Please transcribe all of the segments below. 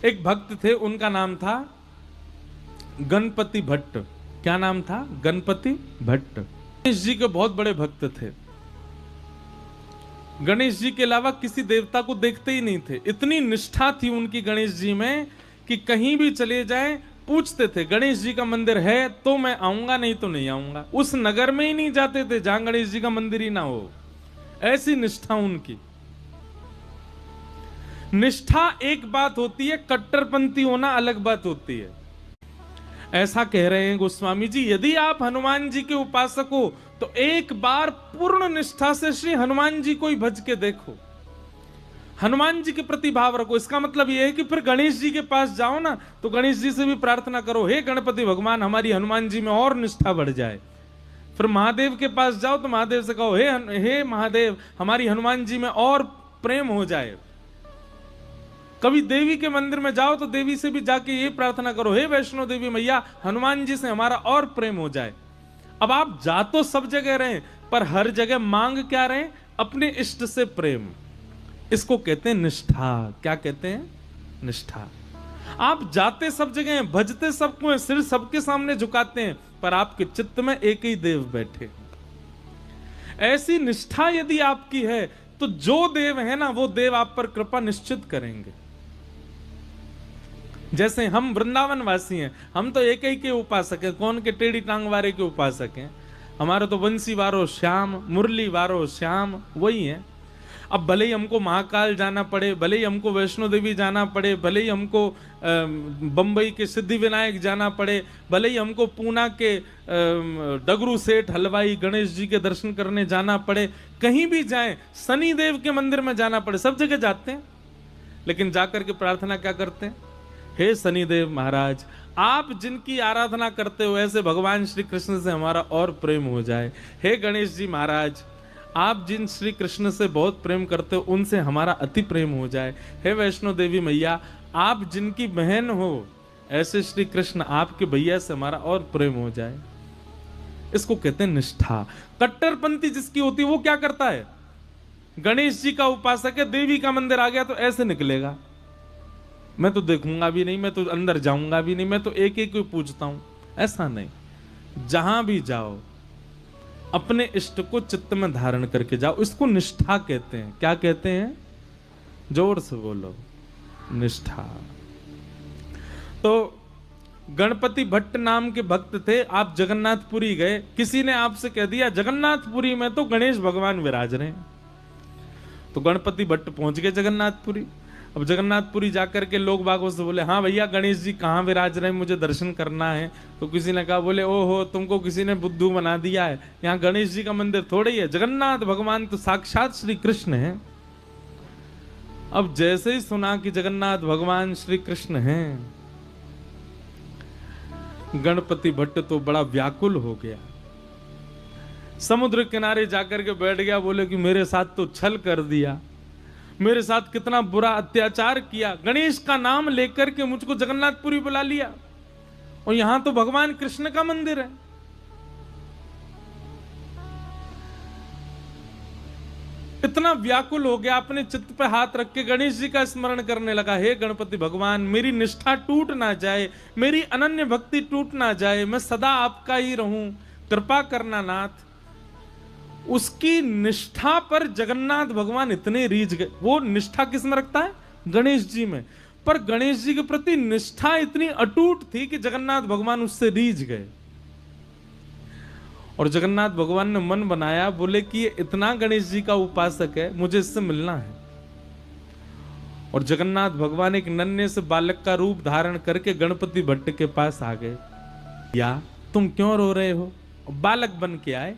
एक भक्त थे, उनका नाम था गणपति भट्ट। क्या नाम था? गणपति भट्ट। गणेश जी के बहुत बड़े भक्त थे। गणेश जी के अलावा किसी देवता को देखते ही नहीं थे। इतनी निष्ठा थी उनकी गणेश जी में कि कहीं भी चले जाएं पूछते थे गणेश जी का मंदिर है तो मैं आऊंगा, नहीं तो नहीं आऊंगा। उस नगर में ही नहीं जाते थे जहां गणेश जी का मंदिर ही ना हो। ऐसी निष्ठा उनकी। निष्ठा एक बात होती है, कट्टरपंथी होना अलग बात होती है। ऐसा कह रहे हैं गोस्वामी जी, यदि आप हनुमान जी के उपासक हो तो एक बार पूर्ण निष्ठा से श्री हनुमान जी को ही भज के देखो, हनुमान जी के प्रति भाव रखो। इसका मतलब यह है कि फिर गणेश जी के पास जाओ ना तो गणेश जी से भी प्रार्थना करो, हे गणपति भगवान हमारी हनुमान जी में और निष्ठा बढ़ जाए। फिर महादेव के पास जाओ तो महादेव से कहो, हे महादेव हमारी हनुमान जी में और प्रेम हो जाए। कभी देवी के मंदिर में जाओ तो देवी से भी जाके ये प्रार्थना करो, हे वैष्णो देवी मैया हनुमान जी से हमारा और प्रेम हो जाए। अब आप जा तो सब जगह रहे, पर हर जगह मांग क्या रहे? अपने इष्ट से प्रेम। इसको कहते हैं निष्ठा। क्या कहते हैं? निष्ठा। आप जाते सब जगह हैं, भजते सबको हैं, सिर सबके सामने झुकाते हैं, पर आपके चित्त में एक ही देव बैठे। ऐसी निष्ठा यदि आपकी है तो जो देव है ना वो देव आप पर कृपा निश्चित करेंगे। जैसे हम वृंदावन वासी हैं, हम तो एक ही के उपासक हैं। कौन के? टेढ़ी टांग वारे के उपासक हैं। हमारा तो बंसी वारो श्याम, मुरली वारो श्याम, वही है। अब भले ही हमको महाकाल जाना पड़े, भले ही हमको वैष्णो देवी जाना पड़े, भले ही हमको बंबई के सिद्धि विनायक जाना पड़े, भले ही हमको पूना के डगरू सेठ हलवाई गणेश जी के दर्शन करने जाना पड़े, कहीं भी जाएं, शनि देव के मंदिर में जाना पड़े, सब जगह जाते हैं। लेकिन जाकर के प्रार्थना क्या करते हैं? हे शनिदेव महाराज, आप जिनकी आराधना करते हो ऐसे भगवान श्री कृष्ण से हमारा और प्रेम हो जाए। हे गणेश जी महाराज, आप जिन श्री कृष्ण से बहुत प्रेम करते हो उनसे हमारा अति प्रेम हो जाए। हे वैष्णो देवी मैया, आप जिनकी बहन हो ऐसे श्री कृष्ण आपके भैया से हमारा और प्रेम हो जाए। इसको कहते हैं निष्ठा। कट्टरपंथी जिसकी होती है वो क्या करता है? गणेश जी का उपासक है, देवी का मंदिर आ गया तो ऐसे निकलेगा, मैं तो देखूंगा भी नहीं, मैं तो अंदर जाऊंगा भी नहीं, मैं तो एक एक को पूछता हूं। ऐसा नहीं। जहां भी जाओ अपने इष्ट को चित्त में धारण करके जाओ। इसको निष्ठा कहते हैं। क्या कहते हैं? जोर से बोलो, निष्ठा। तो गणपति भट्ट नाम के भक्त थे। आप जगन्नाथपुरी गए, किसी ने आपसे कह दिया जगन्नाथपुरी में तो गणेश भगवान विराज रहे हैं। तो गणपति भट्ट पहुंच गए जगन्नाथपुरी। अब जगन्नाथपुरी जाकर के लोग बागों से बोले, हाँ भैया गणेश जी कहाँ विराज रहे हैं, मुझे दर्शन करना है। तो किसी ने कहा, बोले ओहो तुमको किसी ने बुद्धू बना दिया है, यहाँ गणेश जी का मंदिर थोड़े ही है, जगन्नाथ भगवान तो साक्षात श्री कृष्ण है। अब जैसे ही सुना कि जगन्नाथ भगवान श्री कृष्ण हैं, गणपति भट्ट तो बड़ा व्याकुल हो गया, समुद्र किनारे जाकर के बैठ गया। बोले कि मेरे साथ तो छल कर दिया, मेरे साथ कितना बुरा अत्याचार किया, गणेश का नाम लेकर के मुझको जगन्नाथपुरी बुला लिया, और यहां तो भगवान कृष्ण का मंदिर है। इतना व्याकुल हो गया, अपने चित्त पे हाथ रख के गणेश जी का स्मरण करने लगा, हे गणपति भगवान मेरी निष्ठा टूट ना जाए, मेरी अनन्य भक्ति टूट ना जाए, मैं सदा आपका ही रहूं, कृपा करना नाथ। उसकी निष्ठा पर जगन्नाथ भगवान इतने रीझ गए। वो निष्ठा किस में रखता है? गणेश जी में। पर गणेश जी के प्रति निष्ठा इतनी अटूट थी कि जगन्नाथ भगवान उससे रीझ गए। और जगन्नाथ भगवान ने मन बनाया, बोले कि ये इतना गणेश जी का उपासक है, मुझे इससे मिलना है। और जगन्नाथ भगवान एक नन्हे से बालक का रूप धारण करके गणपति भट्ट के पास आ गए। या तुम क्यों रो रहे हो? बालक बन के आए।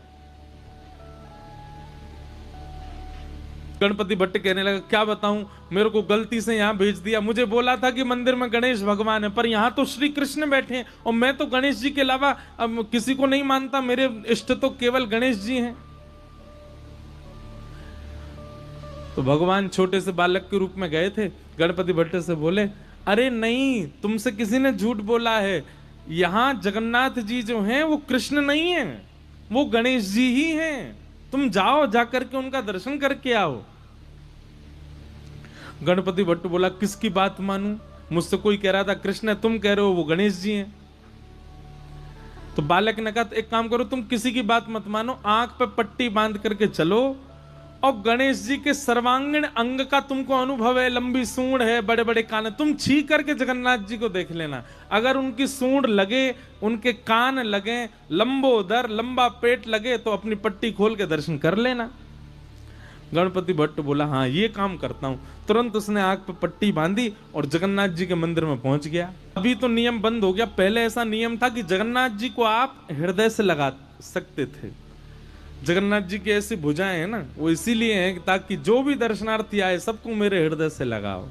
गणपति भट्ट कहने लगा, क्या बताऊं, मेरे को गलती से यहां भेज दिया, मुझे बोला था कि मंदिर में गणेश भगवान है, पर यहां तो श्री कृष्ण बैठे हैं और मैं तो गणेश जी के अलावा अब किसी को नहीं मानता, मेरे इष्ट तो केवल गणेश जी हैं। तो भगवान छोटे से बालक के रूप में गए थे, गणपति भट्ट से बोले, अरे नहीं, तुमसे किसी ने झूठ बोला है, यहां जगन्नाथ जी जो हैं वो कृष्ण नहीं है, वो गणेश जी ही हैं, तुम जाओ, जाकर के उनका दर्शन करके आओ। गणपति भट्ट बोला, किसकी बात मानूं? मुझसे कोई कह रहा था कृष्ण तुम कह रहे हो वो गणेश जी हैं। तो बालक ने कहा एक काम करो, तुम किसी की बात मत मानो, आंख पे पट्टी बांध करके चलो और गणेश जी के सर्वांगीण अंग का तुमको अनुभव है, लंबी सूंड है, बड़े बड़े कान है, तुम छी करके जगन्नाथ जी को देख लेना। अगर उनकी सूंड लगे, उनके कान लगे, लंबोदर लंबा पेट लगे तो अपनी पट्टी खोल के दर्शन कर लेना। गणपति भट्ट बोला हाँ ये काम करता हूं। तुरंत उसने आंख पे पट्टी बांधी और जगन्नाथ जी के मंदिर में पहुंच गया। अभी तो नियम बंद हो गया, पहले ऐसा नियम था कि जगन्नाथ जी को आप हृदय से लगा सकते थे। जगन्नाथ जी की ऐसी भुजाएं हैं ना, वो इसीलिए हैं ताकि जो भी दर्शनार्थी आए सबको मेरे हृदय से लगाओ।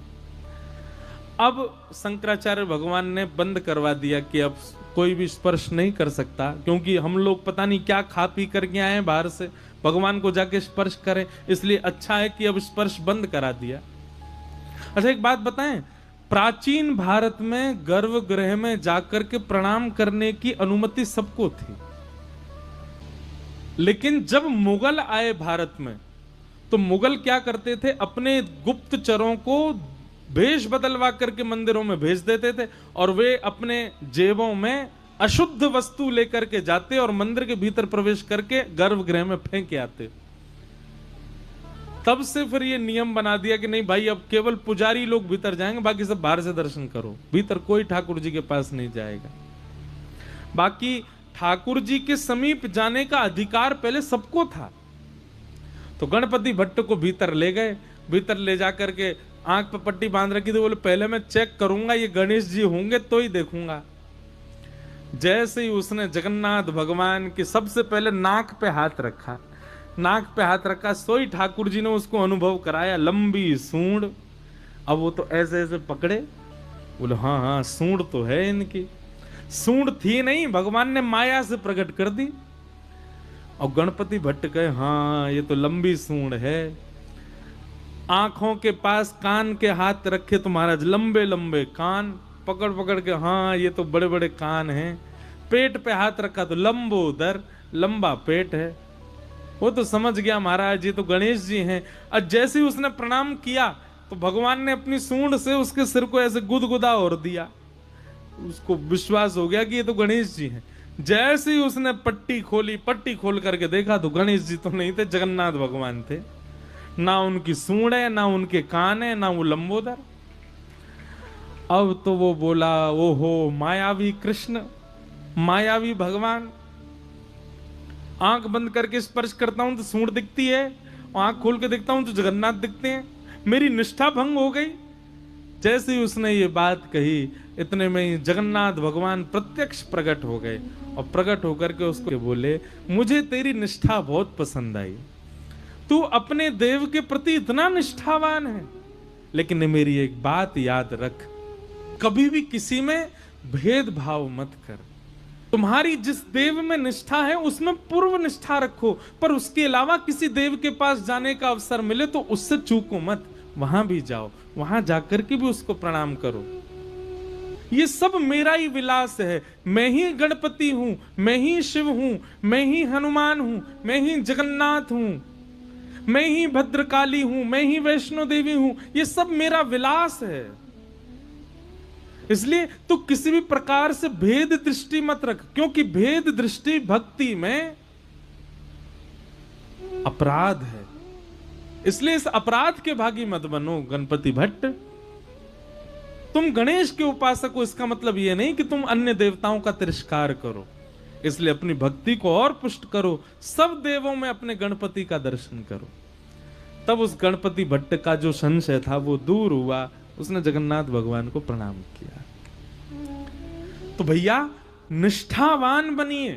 अब शंकराचार्य भगवान ने बंद करवा दिया कि अब कोई भी स्पर्श नहीं कर सकता, क्योंकि हम लोग पता नहीं क्या खा पी करके आए बाहर से, भगवान को जाके स्पर्श करें, इसलिए अच्छा है कि अब स्पर्श बंद करा दिया। अच्छा एक बात बताएं, प्राचीन भारत में गर्भगृह में जाकर के प्रणाम करने की अनुमति सबको थी, लेकिन जब मुगल आए भारत में तो मुगल क्या करते थे, अपने गुप्तचरों को भेष बदलवा करके मंदिरों में भेज देते थे और वे अपने जेबों में अशुद्ध वस्तु लेकर के जाते और मंदिर के भीतर प्रवेश करके गर्भगृह में फेंक आते। तब से फिर ये नियम बना दिया कि नहीं भाई अब केवल पुजारी लोग भीतर जाएंगे, बाकी सब बाहर से दर्शन करो, भीतर कोई ठाकुर जी के पास नहीं जाएगा। बाकी ठाकुर जी के समीप जाने का अधिकार पहले सबको था। तो गणपति भट्ट को भीतर ले गए, भीतर ले जाकर के आंख पर पट्टी बांध रखी थी, बोले पहले मैं चेक करूंगा ये गणेश जी होंगे तो ही देखूंगा। जैसे ही उसने जगन्नाथ भगवान की सबसे पहले नाक पे हाथ रखा, नाक पे हाथ रखा, सोई ठाकुर जी ने उसको अनुभव कराया, लंबी सूंड। अब वो तो ऐसे ऐसे पकड़े, बोले हाँ हाँ सूंड तो है इनकी। सूंड थी नहीं, भगवान ने माया से प्रकट कर दी। और गणपति भट्ट कहे हाँ ये तो लंबी सूंड है। आंखों के पास कान के हाथ रखे तो महाराज लंबे लंबे कान, पकड़ पकड़ के हाँ ये तो बड़े बड़े कान हैं। पेट पे हाथ रखा तो लंबोदर लंबा पेट है। वो तो समझ गया महाराज ये तो गणेश जी हैं। और जैसे ही उसने प्रणाम किया तो भगवान ने अपनी सूंड से उसके सिर को ऐसे गुदगुदा और दिया, उसको विश्वास हो गया कि ये तो गणेश जी हैं। जैसे ही उसने पट्टी खोली, पट्टी खोल करके देखा तो गणेश जी तो नहीं थे, जगन्नाथ भगवान थे। ना उनकी सूंड है, ना उनके कान है, ना वो लंबोदर। अब तो वो बोला ओहो मायावी कृष्ण, मायावी भगवान। आंख बंद करके स्पर्श करता हूं तो सूंड दिखती है, आंख खोल के देखता हूं तो जगन्नाथ दिखते हैं, मेरी निष्ठा भंग हो गई। जैसे ही उसने ये बात कही इतने में ही जगन्नाथ भगवान प्रत्यक्ष प्रकट हो गए और प्रकट होकर के उसको बोले मुझे तेरी निष्ठा बहुत पसंद आई, तू अपने देव के प्रति इतना निष्ठावान है, लेकिन मेरी एक बात याद रख, कभी भी किसी में भेदभाव मत कर। तुम्हारी जिस देव में निष्ठा है उसमें पूर्व निष्ठा रखो, पर उसके अलावा किसी देव के पास जाने का अवसर मिले तो उससे चूको मत, वहां भी जाओ, वहां जाकर के भी उसको प्रणाम करो। ये सब मेरा ही विलास है, मैं ही गणपति हूं, मैं ही शिव हूं, मैं ही हनुमान हूं, मैं ही जगन्नाथ हूं, मैं ही भद्रकाली हूं, मैं ही वैष्णो देवी हूं, ये सब मेरा विलास है। इसलिए तो किसी भी प्रकार से भेद दृष्टि मत रख, क्योंकि भेद दृष्टि भक्ति में अपराध है। इसलिए इस अपराध के भागी मत बनो गणपति भट्ट। तुम गणेश के उपासक हो, इसका मतलब यह नहीं कि तुम अन्य देवताओं का तिरस्कार करो। इसलिए अपनी भक्ति को और पुष्ट करो, सब देवों में अपने गणपति का दर्शन करो। तब उस गणपति भट्ट का जो संशय था वो दूर हुआ, उसने जगन्नाथ भगवान को प्रणाम किया। तो भैया निष्ठावान बनिए।